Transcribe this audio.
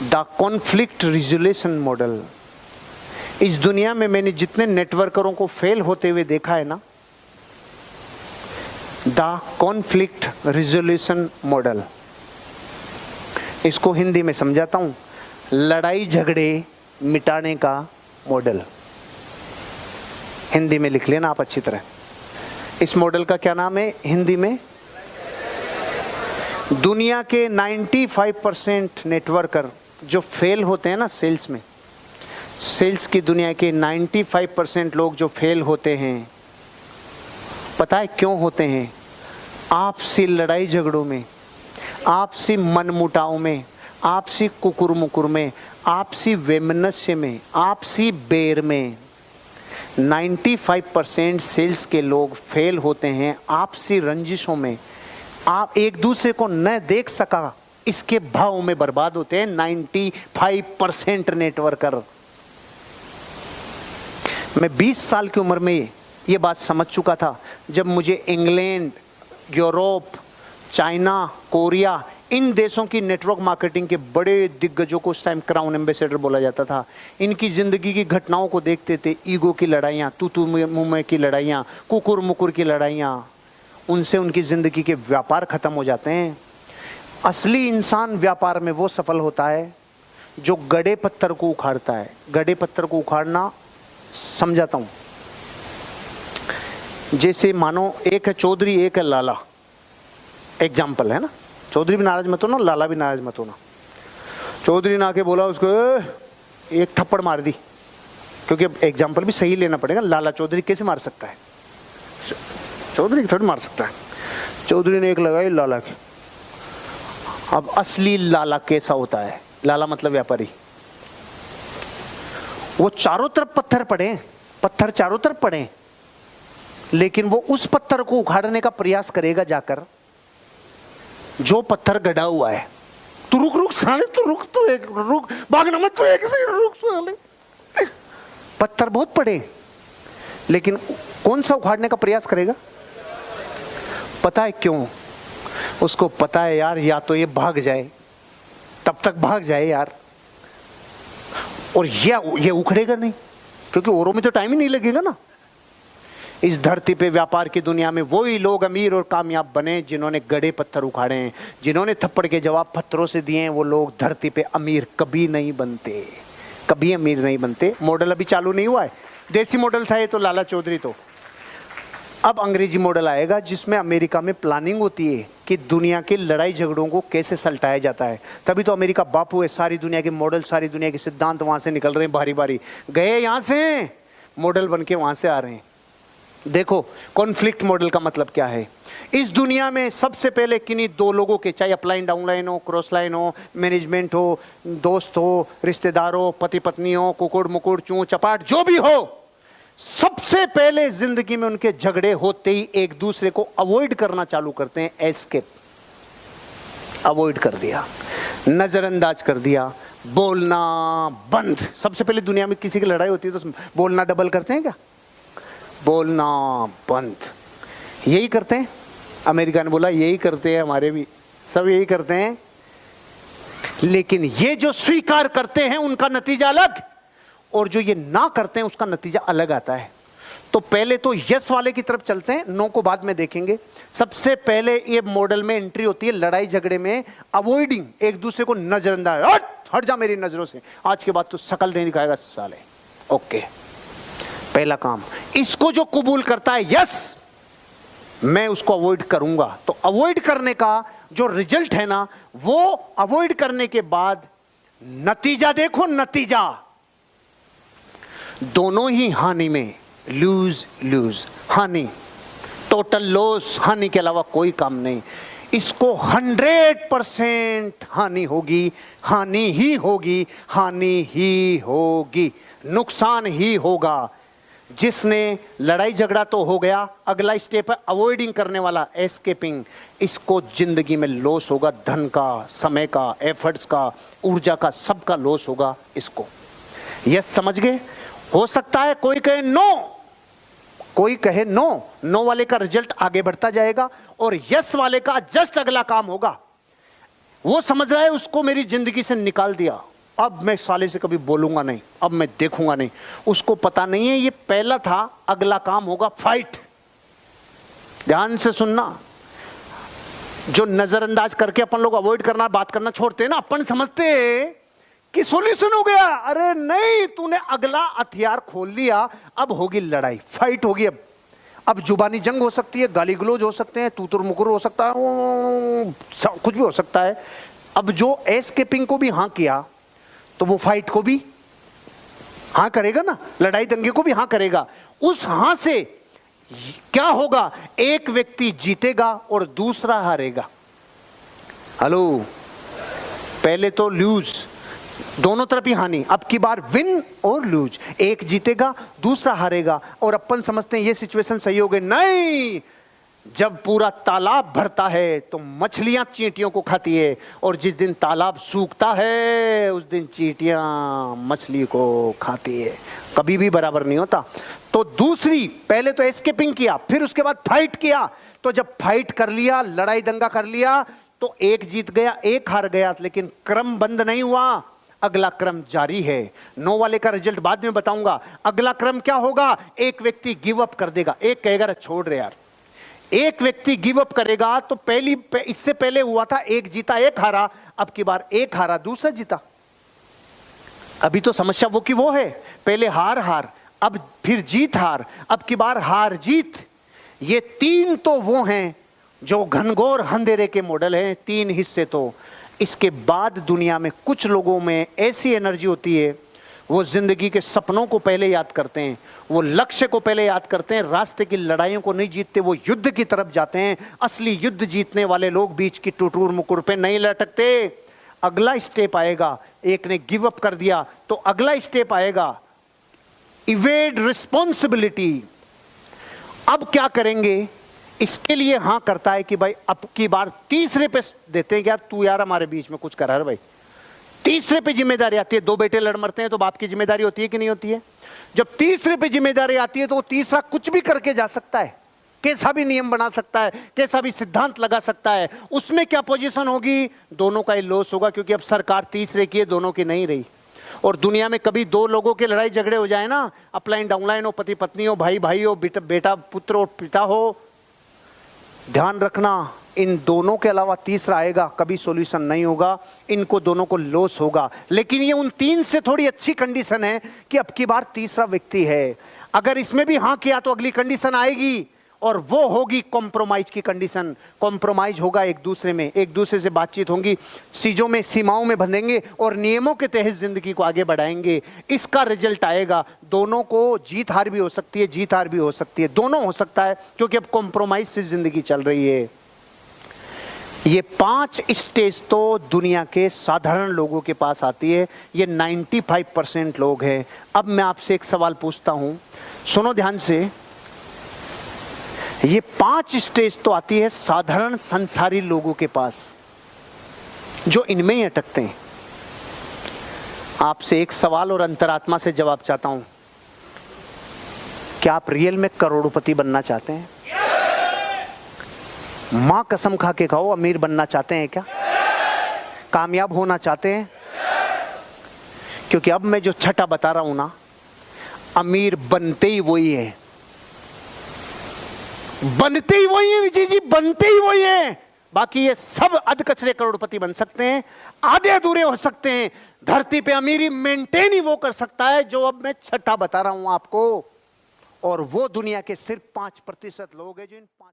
The conflict resolution model. इस दुनिया में मैंने जितने नेटवर्करों को फेल होते हुए देखा है ना, द कॉन्फ्लिक्ट रिजोल्यूशन मॉडल, इसको हिंदी में समझाता हूं, लड़ाई झगड़े मिटाने का मॉडल। हिंदी में लिख लेना आप अच्छी तरह। इस मॉडल का क्या नाम है हिंदी में? दुनिया के 95% नेटवर्कर जो फेल होते हैं ना सेल्स में, सेल्स की दुनिया के 95% लोग जो फेल होते हैं, पता है क्यों होते हैं? आपसी लड़ाई झगड़ों में, आपसी मनमुटाव में, आपसी कुकुर मुकुर में, आपसी वैमनस्य में, आपसी बेर में 95% सेल्स के लोग फेल होते हैं आपसी रंजिशों में। आप एक दूसरे को न देख सका इसके भाव में बर्बाद होते हैं 95% नेटवर्कर। मैं 20 साल की उम्र में ये बात समझ चुका था जब मुझे इंग्लैंड, यूरोप, चाइना, कोरिया, इन देशों की नेटवर्क मार्केटिंग के बड़े दिग्गजों को उस टाइम क्राउन एम्बेसडर बोला जाता था। इनकी जिंदगी की घटनाओं को देखते थे, ईगो की लड़ाइयाँ, तू मुँह की लड़ाइयाँ, कुकुर मुकुर की लड़ाइयाँ, उनसे उनकी जिंदगी के व्यापार खत्म हो जाते हैं। असली इंसान व्यापार में वो सफल होता है जो गड़े पत्थर को उखाड़ता है। गड़े पत्थर को उखाड़ना समझाता हूँ। जैसे मानो एक है चौधरी, एक है लाला, एग्जाम्पल है ना। चौधरी भी नाराज मत हो ना, लाला भी नाराज मत हो ना। चौधरी ने आके बोला उसको एक थप्पड़ मार दी, क्योंकि अब एग्जाम्पल भी सही लेना पड़ेगा। लाला चौधरी कैसे मार सकता है? चौधरी थोड़ी मार सकता है। चौधरी ने एक लगाई लाला की। अब असली लाला कैसा होता है? लाला मतलब व्यापारी। वो चारों तरफ पत्थर पड़े, पत्थर चारों तरफ पड़े, लेकिन वो उस पत्थर को उखाड़ने का प्रयास करेगा जाकर जो पत्थर गड़ा हुआ है। तू रुक रुक साले, तू रुक, तू एक रुक, भागना मत, तू एक से रुक साले। पत्थर बहुत पड़े, लेकिन कौन सा उखाड़ने का प्रयास करेगा? पता है क्यों? उसको पता है यार या तो ये भाग जाए, तब तक भाग जाए यार, और ये उखड़ेगा नहीं, क्योंकि औरों में तो टाइम ही नहीं लगेगा ना। इस धरती पे व्यापार की दुनिया में वही लोग अमीर और कामयाब बने जिन्होंने गड़े पत्थर उखाड़े हैं, जिन्होंने थप्पड़ के जवाब पत्थरों से दिए हैं। वो लोग धरती पे अमीर कभी नहीं बनते, कभी अमीर नहीं बनते। मॉडल अभी चालू नहीं हुआ है, देसी मॉडल था ये तो, लाला चौधरी तो। अब अंग्रेजी मॉडल आएगा जिसमें अमेरिका में प्लानिंग होती है कि दुनिया के लड़ाई झगड़ों को कैसे सलटाया जाता है। तभी तो अमेरिका बापू है। सारी दुनिया के मॉडल, सारी दुनिया के सिद्धांत वहां से निकल रहे हैं, बारी बारी गए यहां से, मॉडल बन के वहां से आ रहे हैं। देखो कॉन्फ्लिक्ट मॉडल का मतलब क्या है। इस दुनिया में सबसे पहले किन्हीं दो लोगों के, चाहे अपलाइन डाउनलाइन हो, क्रॉस लाइन हो, मैनेजमेंट हो, दोस्त हो, रिश्तेदार हो, पति पत्नी हो, कुकुड़ मुकुड़ चूं चपाट जो भी हो, सबसे पहले जिंदगी में उनके झगड़े होते ही एक दूसरे को अवॉइड करना चालू करते हैं। एस्केप, अवॉइड कर दिया, नजरअंदाज कर दिया, बोलना बंद। सबसे पहले दुनिया में किसी की लड़ाई होती है तो बोलना डबल करते हैं क्या? बोलना बंद, यही करते हैं। अमेरिका ने बोला यही करते हैं, हमारे भी सब यही करते हैं। लेकिन ये जो स्वीकार करते हैं उनका नतीजा अलग, और जो ये ना करते हैं उसका नतीजा अलग आता है। तो पहले तो यस वाले की तरफ चलते हैं, नो को बाद में देखेंगे। सबसे पहले ये मॉडल में एंट्री होती है लड़ाई झगड़े में अवॉइडिंग, एक दूसरे को नजरअंदाज, हट जा मेरी नजरों से, आज के बाद तो शकल नहीं दिखाएगा साले। ओके, पहला काम। इसको जो कबूल करता है यस मैं उसको अवॉइड करूंगा, तो अवॉइड करने का जो रिजल्ट है ना, वो अवॉइड करने के बाद नतीजा देखो, नतीजा दोनों ही हानि में, लूज लूज, हानि, टोटल लॉस, हानि के अलावा कोई काम नहीं। इसको 100% हानि होगी, हानि ही होगी, हानि ही होगी, नुकसान ही होगा। जिसने लड़ाई झगड़ा तो हो गया, अगला स्टेप है अवॉइडिंग करने वाला, एस्केपिंग। इसको जिंदगी में लॉस होगा, धन का, समय का, एफर्ट्स का, ऊर्जा का, सबका लॉस होगा इसको। यस समझ गए? हो सकता है कोई कहे नो, कोई कहे नो, नो वाले का रिजल्ट आगे बढ़ता जाएगा और यस वाले का जस्ट अगला काम होगा। वो समझ रहा है उसको मेरी जिंदगी से निकाल दिया, अब मैं साले से कभी बोलूंगा नहीं, अब मैं देखूंगा नहीं। उसको पता नहीं है ये पहला था, अगला काम होगा फाइट। ध्यान से सुनना, जो नजरअंदाज करके अपन लोग अवॉइड करना, बात करना छोड़ते हैं ना, अपन समझते हैं कि सॉल्यूशन हो गया। अरे नहीं, तूने अगला हथियार खोल लिया, अब होगी लड़ाई, फाइट होगी। अब जुबानी जंग हो सकती है, गाली गलौज हो सकते हैं, तूतुर मुकुर हो सकता है, कुछ भी हो सकता है। अब जो एस्केपिंग को भी हाँ किया तो वो फाइट को भी हाँ करेगा ना, लड़ाई दंगे को भी हाँ करेगा। उस हाँ से क्या होगा, एक व्यक्ति जीतेगा और दूसरा हारेगा। हेलो, पहले तो लूज, दोनों तरफ ही हानि, अब की बार विन और लूज, एक जीतेगा दूसरा हारेगा। और अपन समझते हैं ये सिचुएशन सही हो गई, नहीं। जब पूरा तालाब भरता है तो मछलियां चींटियों को खाती है, और जिस दिन तालाब सूखता है उस दिन चींटियां मछली को खाती है, कभी भी बराबर नहीं होता। तो दूसरी, पहले तो एस्केपिंग किया, फिर उसके बाद फाइट किया। तो जब फाइट कर लिया, लड़ाई दंगा कर लिया, तो एक जीत गया एक हार गया, लेकिन क्रम बंद नहीं हुआ, अगला क्रम जारी है। 9 वाले का रिजल्ट बाद में बताऊंगा। अगला क्रम क्या होगा, एक व्यक्ति गिव अप कर देगा, एक कहेगा छोड़ रहे यार। एक व्यक्ति गिव अप करेगा तो इससे पहले हुआ था एक जीता एक हारा, अब की बार एक हारा दूसरा जीता। अभी तो समस्या वो की वो है, पहले हार हार, अब फिर जीत हार, अब की बार हार जीत। ये 3 तो वो हैं जो घनघोर अंधेरे के मॉडल हैं, 3 हिस्से। तो इसके बाद दुनिया में कुछ लोगों में ऐसी एनर्जी होती है, वो जिंदगी के सपनों को पहले याद करते हैं, वो लक्ष्य को पहले याद करते हैं, रास्ते की लड़ाइयों को नहीं जीतते, वो युद्ध की तरफ जाते हैं। असली युद्ध जीतने वाले लोग बीच की टुटूर मुकुर पे नहीं लटकते। अगला स्टेप आएगा, एक ने गिव अप कर दिया तो अगला स्टेप आएगा इवेड रिस्पॉन्सिबिलिटी। अब क्या करेंगे, इसके लिए हाँ करता है कि भाई अब की बार तीसरे पे देते हैं, यार तू यार हमारे बीच में कुछ कर रहा है भाई। तीसरे पे जिम्मेदारी आती है, 2 बेटे लड़ मरते हैं तो बाप की जिम्मेदारी होती है कि नहीं होती है। जब तीसरे पे जिम्मेदारी आती है तो वो तीसरा कुछ भी करके जा सकता है, कैसा भी नियम बना सकता है, कैसा भी सिद्धांत लगा सकता है। उसमें क्या पोजीशन होगी, दोनों का ही लॉस होगा, क्योंकि अब सरकार तीसरे की है, दोनों की नहीं रही। और दुनिया में कभी 2 लोगों के लड़ाई झगड़े हो जाए ना, अपलाइन डाउनलाइन हो, पति पत्नी हो, भाई भाई हो, बेटा पुत्र और पिता हो, ध्यान रखना इन दोनों के अलावा तीसरा आएगा, कभी सॉल्यूशन नहीं होगा, इनको दोनों को लॉस होगा। लेकिन ये उन 3 से थोड़ी अच्छी कंडीशन है कि अब की बार तीसरा व्यक्ति है। अगर इसमें भी हाँ किया तो अगली कंडीशन आएगी, और वो होगी कॉम्प्रोमाइज की कंडीशन। कॉम्प्रोमाइज होगा एक दूसरे में, एक दूसरे से बातचीत होगी, चीजों में सीमाओं में बंधेंगे और नियमों के तहत जिंदगी को आगे बढ़ाएंगे। इसका रिजल्ट आएगा, दोनों को जीत हार भी हो सकती है, जीत हार भी हो सकती है, दोनों हो सकता है, क्योंकि अब कॉम्प्रोमाइज से जिंदगी चल रही है। ये 5 स्टेज तो दुनिया के साधारण लोगों के पास आती है, ये 95% लोग हैं। अब मैं आपसे एक सवाल पूछता हूं, सुनो ध्यान से। ये 5 स्टेज तो आती है साधारण संसारी लोगों के पास, जो इनमें ही अटकते हैं। आपसे एक सवाल और अंतरात्मा से जवाब चाहता हूं, क्या आप रियल में करोड़पति बनना चाहते हैं? मां कसम खा के कहो, अमीर बनना चाहते हैं क्या? कामयाब होना चाहते हैं? क्योंकि अब मैं जो छठा बता रहा हूं ना, अमीर बनते ही वही है, बनते ही वही है विजय जी, बनते ही वही है। बाकी ये सब अधकचरे करोड़पति बन सकते हैं, आधे अधूरे हो सकते हैं। धरती पे अमीरी मेंटेन ही वो कर सकता है जो अब मैं छठा बता रहा हूं आपको, और वो दुनिया के सिर्फ 5% लोग हैं जो इन 5